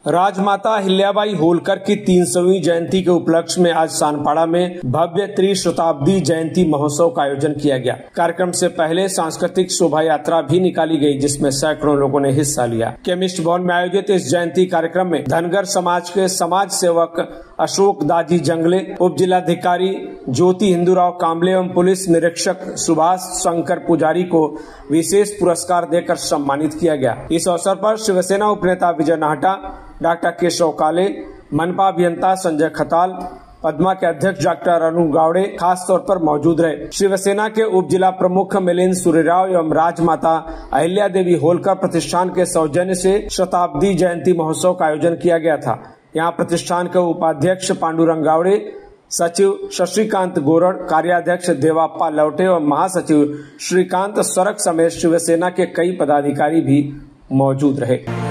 राजमाता अहिल्याबाई होलकर की 300वीं जयंती के उपलक्ष्य में आज सानपाड़ा में भव्य त्रिशताब्दी जयंती महोत्सव का आयोजन किया गया। कार्यक्रम से पहले सांस्कृतिक शोभा यात्रा भी निकाली गई, जिसमें सैकड़ों लोगों ने हिस्सा लिया। केमिस्ट भवन में आयोजित इस जयंती कार्यक्रम में धनगर समाज के समाज सेवक अशोक दाजी जंगले, उप जिलाधिकारी ज्योति हिंदूराव कांबले एवं पुलिस निरीक्षक सुभाष शंकर पुजारी को विशेष पुरस्कार देकर सम्मानित किया गया। इस अवसर पर शिवसेना उपनेता विजय नाहटा, डॉक्टर केशव काले, मनपा अभियंता संजय खताल, पद्मा के अध्यक्ष डॉक्टर अनु गावड़े खास तौर पर मौजूद रहे। शिवसेना के उप जिला प्रमुख मिलिंद सूर्यराव एवं राजमाता अहिल्या देवी होलकर प्रतिष्ठान के सौजन्य से शताब्दी जयंती महोत्सव का आयोजन किया गया था। यहाँ प्रतिष्ठान के उपाध्यक्ष पांडुरंग गावड़े, सचिव शशिकांत गोरड़, कार्याध्यक्ष देवाप्पा लौटे और महासचिव श्रीकांत सरक समेत शिवसेना के कई पदाधिकारी भी मौजूद रहे।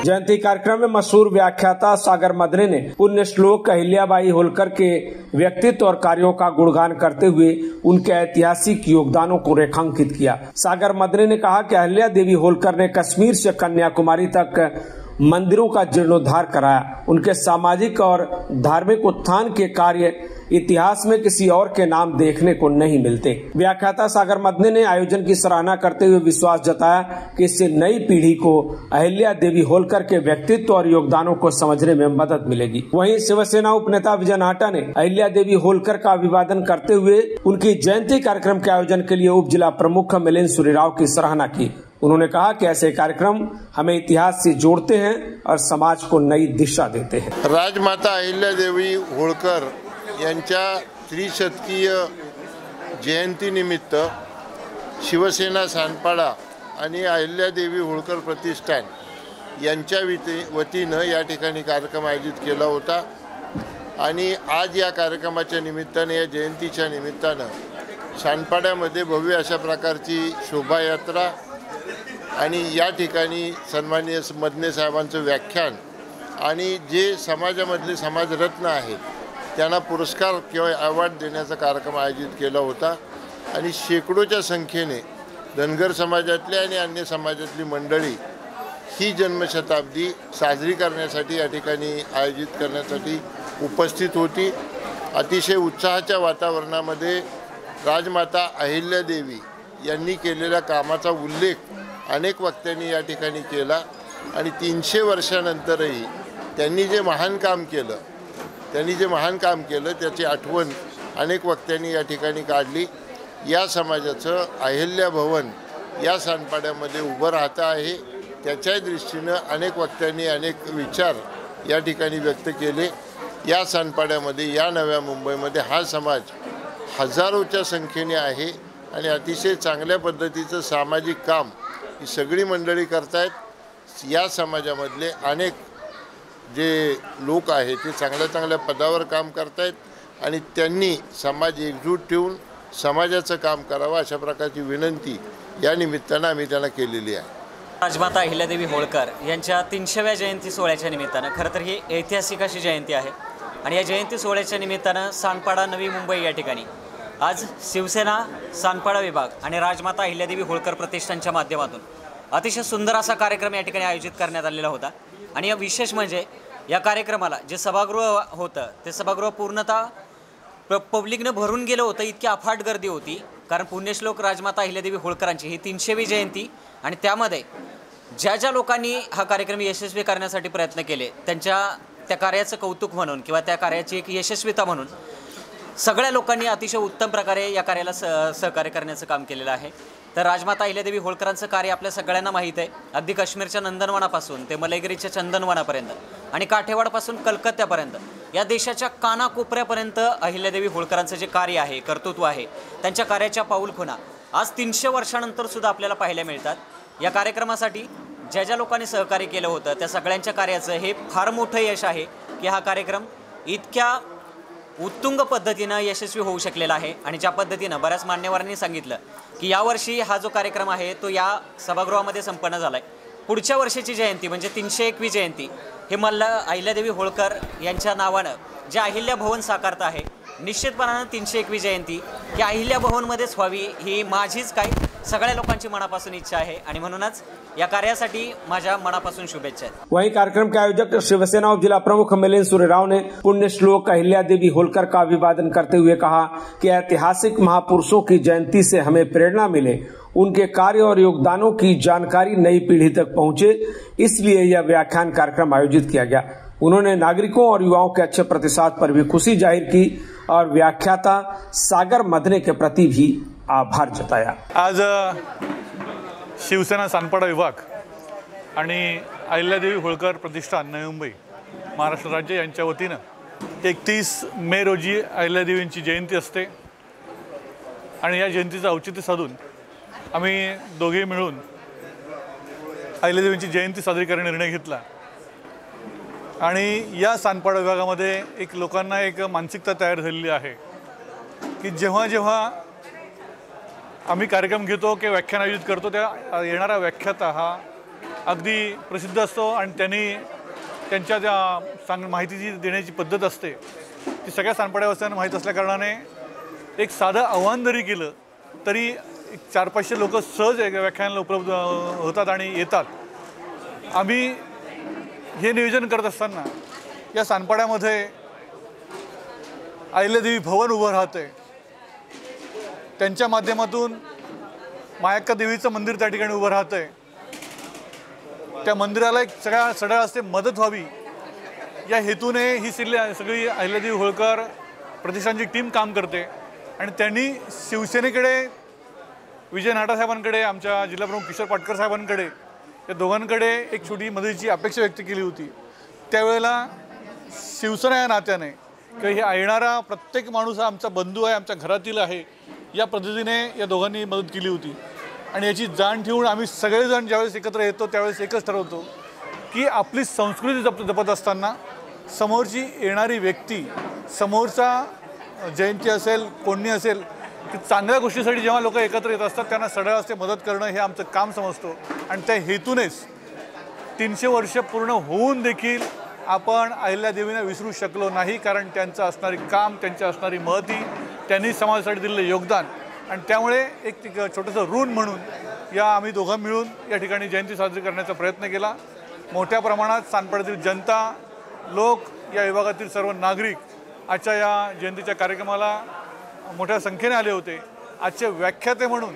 जयंती कार्यक्रम में मशहूर व्याख्याता सागर मदने ने पुण्य श्लोक अहिल्याबाई होलकर के व्यक्तित्व और कार्यों का गुणगान करते हुए उनके ऐतिहासिक योगदानों को रेखांकित किया। सागर मदने ने कहा कि अहिल्या देवी होलकर ने कश्मीर से कन्याकुमारी तक मंदिरों का जीर्णोद्धार कराया। उनके सामाजिक और धार्मिक उत्थान के कार्य इतिहास में किसी और के नाम देखने को नहीं मिलते। व्याख्याता सागर मदने ने आयोजन की सराहना करते हुए विश्वास जताया कि इससे नई पीढ़ी को अहिल्या देवी होलकर के व्यक्तित्व और योगदानों को समझने में मदद मिलेगी। वहीं शिवसेना उपनेता विजय नाहटा ने अहिल्या देवी होलकर का अभिवादन करते हुए उनकी जयंती कार्यक्रम के आयोजन के लिए उप जिला प्रमुख मिलिंद सूर्यराव की सराहना की। उन्होंने कहा कि ऐसे कार्यक्रम हमें इतिहास से जोड़ते हैं और समाज को नई दिशा देते हैं। राजमाता अहिल्या देवी होलकर यांच्या त्रिशतकीय जयंतीनिमित्त शिवसेना सानपाडा आणि अहिल्यादेवी होळकर प्रतिष्ठान यांच्या वतीनं या ठिकाणी कार्यक्रम आयोजित केला होता आणि आज या कार्यक्रमाच्या निमित्ताने, या जयंतीच्या निमित्तानं सानपाड्यामध्ये भव्य अशा प्रकारची शोभायात्रा आणि या ठिकाणी सन्माननीय मदने साहेबांचं व्याख्यान आणि जे समाजामधले समाजरत्न आहेत त्यांना पुरस्कार किंवा अवॉर्ड देण्याचा कार्यक्रम आयोजित केला होता आणि शेकडोच्या संख्येने धनगर समाजातली आणि अन्य समाजातली मंडळी ही जन्मशताब्दी साजरी करण्यासाठी या ठिकाणी आयोजित करण्यासाठी उपस्थित होती। अतिशय उत्साहाच्या वातावरणामध्ये राजमाता अहिल्या देवी यांनी केलेल्या कामाचा उल्लेख अनेक वक्त्यांनी या ठिकाणी केला आणि 300 वर्षानंतरही त्यांनी जे महान काम केलं त्याची आठवण अनेक वक्त्यांनी या ठिकाणी काढली। या समाजाचं अहिल्या भवन या सानपाड्यामध्ये उभं राहतं आहे, त्याच्या दृष्टीनं अनेक वक्त्यांनी अनेक विचार या ठिकाणी व्यक्त केले। या सानपाड्यामध्ये, या नव्या मुंबईमध्ये हा समाज हजारोच्या संख्येने आहे आणि अतिशय चांगल्या पद्धतीचं सामाजिक काम ही सगळी मंडळी करतायत। या समाजामधले अनेक जे लोक आहेत ते चांगल्या पदावर काम करतायत आणि त्यांनी समाज एकजूट ठेवून समाजाचं काम करावं अशा प्रकारची विनंती या निमित्तानं आम्ही त्यांना केलेली आहे। राजमाता अहिल्यादेवी होळकर यांच्या 300व्या जयंती सोहळ्याच्या निमित्तानं खरं तर ही ऐतिहासिक अशी जयंती आहे आणि या जयंती सोहळ्याच्या निमित्तानं सानपाडा नवी मुंबई या ठिकाणी आज शिवसेना सानपाडा विभाग आणि राजमाता अहिल्यादेवी होळकर प्रतिष्ठानच्या माध्यमातून अतिशय सुंदर असा कार्यक्रम या ठिकाणी आयोजित करण्यात आलेला होता आणि या विशेष म्हणजे या कार्यक्रमाला जे सभागृह होतं ते सभागृह पूर्णतः पब्लिकनं भरून गेलं होतं। इतकी अफाट गर्दी होती कारण पुण्यश्लोक राजमाता अहिल्यादेवी होळकरांची ही 300वी जयंती आणि त्यामध्ये ज्या लोकांनी हा कार्यक्रम यशस्वी करण्यासाठी प्रयत्न केले त्या कार्याचं कौतुक म्हणून किंवा त्या कार्याची एक यशस्वीता म्हणून सगळ्या लोकांनी अतिशय उत्तम प्रकारे या कार्याला सहकार्य करण्याचं काम केलेलं आहे। तर राजमाता अहिल्यादेवी होळकरांचं कार्य आपल्या सगळ्यांना माहीत आहे। अगदी काश्मीरच्या नंदनवनापासून ते मलयगिरीच्या चंदनवनापर्यंत आणि काठेवाडपासून कलकत्त्यापर्यंत या देशाच्या कानाकोपऱ्यापर्यंत अहिल्यादेवी होळकरांचं जे कार्य आहे, कर्तृत्व आहे, त्यांच्या कार्याच्या पाऊलखुणा आज 300 वर्षानंतर सुद्धा आपल्याला पाहायला मिळतात। या कार्यक्रमासाठी ज्या ज्या लोकांनी सहकार्य केलं होतं त्या सगळ्यांच्या कार्याचं हे फार मोठं यश आहे की हा कार्यक्रम इतक्या उत्तुंग पद्धतीनं यशस्वी होऊ शकलेला आहे। आणि ज्या पद्धतीनं बऱ्याच मान्यवरांनी सांगितलं की यावर्षी हा जो कार्यक्रम आहे तो या सभागृहामध्ये संपन्न झाला आहे। पुढच्या वर्षाची जयंती म्हणजे 301वी जयंती हे मला अहिल्यादेवी होळकर यांच्या नावानं जे अहिल्या भवन साकारत आहे, निश्चितपणानं 301वी जयंती ही अहिल्या भवनमध्येच व्हावी ही माझीच काय सगळ्या लोकांची मनापासून इच्छा आहे आणि म्हणूनच या कार्यासाठी माझ्या मनापासून शुभेच्छा आहेत। वहीं कार्यक्रम के आयोजक शिवसेना और जिला प्रमुख मिलिंद सूर्यराव ने पुण्य श्लोक अहिल्यादेवी होलकर का अभिवादन करते हुए कहा कि ऐतिहासिक महापुरुषों की जयंती से हमें प्रेरणा मिले, उनके कार्य और योगदानों की जानकारी नई पीढ़ी तक पहुंचे, इसलिए यह व्याख्यान कार्यक्रम आयोजित किया गया। उन्होंने नागरिकों और युवाओं के अच्छे प्रतिसाद पर भी खुशी जाहिर की और व्याख्याता सागर मदने के प्रति भी आभार जताया। आज शिवसेना सानपाडा विभाग आणि अहिल्यादेवी होळकर प्रतिष्ठान नवी मुंबई महाराष्ट्र राज्य यांच्या वतीनं 31 मे रोजी अहिल्यादेवींची जयंती असते आणि या जयंतीचं औचित्य साधून आम्ही दोघे मिळून अहिल्यादेवींची जयंती साजरी करण्याचा निर्णय घेतला। आणि या सानपाडा विभागामध्ये एक लोकांना एक मानसिकता तयार झालेली आहे की जेव्हा जेव्हा आम्ही कार्यक्रम घेतो की व्याख्यान आयोजित करतो त्या येणारा व्याख्याता हा अगदी प्रसिद्ध असतो आणि त्यांनी त्यांच्या ज्या माहितीची देण्याची पद्धत असते ती सगळ्या सानपाड्यावासियांना माहीत असल्याकारणाने एक साधं आव्हान जरी केलं तरी 400-500 लोक सहज व्याख्यानाला उपलब्ध होतात आणि येतात। आम्ही हे नियोजन करत असताना या सानपाड्यामध्ये अहिल्यादेवी भवन उभं राहते, त्यांच्या माध्यमातून मायक्का देवीचं मंदिर त्या ठिकाणी उभं राहतंय, त्या मंदिराला एक सगळ्या असते मदत व्हावी या हेतूने ही सगळी अहिल्यादेवी होळकर प्रतिष्ठानची टीम काम करते। आणि त्यांनी शिवसेनेकडे विजय नाटा साहेबांकडे आमच्या जिल्हा प्रमुख किशोर पाटकर साहेबांकडे या दोघांकडे एक छोटी मदतीची अपेक्षा व्यक्त केली होती। त्यावेळेला शिवसेना या नात्याने की हे येणारा प्रत्येक माणूस हा आमचा बंधू आहे, आमच्या घरातील आहे या पद्धतीने या दोघांनी मदत केली होती। आणि याची जाण ठेवून आम्ही सगळेजण ज्यावेळेस एकत्र येतो त्यावेळेस एकच ठरवतो की आपली संस्कृती जपत असताना समोरची येणारी व्यक्ती, समोरचा जयंती असेल कोणी असेल की चांगल्या गोष्टीसाठी जेव्हा लोक एकत्र येत असतात त्यांना सगळ्या असते मदत करणं हे आमचं काम समजतो। आणि त्या हेतूनेच 300 वर्ष पूर्ण होऊन देखील आपण अहिल्यादेवींना विसरू शकलो नाही, कारण त्यांचं असणारी काम, त्यांची असणारी महती, त्यांनी समाजासाठी दिलेलं योगदान आणि त्यामुळे एक छोटंसं ऋण म्हणून या आम्ही दोघं मिळून या ठिकाणी जयंती साजरी करण्याचा प्रयत्न केला। मोठ्या प्रमाणात सानपाड्यातील जनता, लोक, या विभागातील सर्व नागरिक आजच्या या जयंतीच्या कार्यक्रमाला मोठ्या संख्येने आले होते। आजचे व्याख्याते म्हणून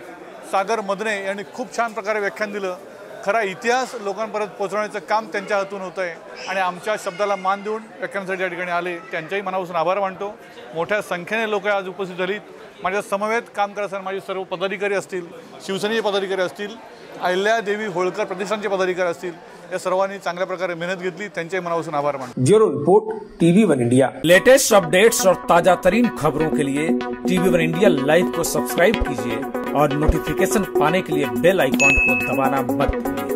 सागर मदने यांनी खूप छान प्रकारे व्याख्यान दिलं। खरा इतिहास लोकांपर्यंत पोहोचवण्याचं काम त्यांच्या हातून होतं आहे आणि आमच्या शब्दाला मान देऊन व्याख्यानासाठी या ठिकाणी आले, त्यांच्याही मनापासून आभार मानतो। मोठ्या संख्येने लोक आज उपस्थित झालीत। माझ्या समवेत काम करत असताना माझे सर्व पदाधिकारी असतील, शिवसेनेचे पदाधिकारी असतील, अहिल्यादेवी होळकर प्रतिष्ठानचे पदाधिकारी असतील, या सर्वांनी चांगल्या प्रकारे मेहनत घेतली, त्यांच्याही मनापासून आभार मानतो। Bureau report TV1 India. Latest updates और ताजा तरीन खबरों के लिए TV1 इंडिया लाइव को सब्सक्राइब कीजिए और नोटिफिकेशन पाने के लिए बेल आइकॉन को दबाना मत भूलिए।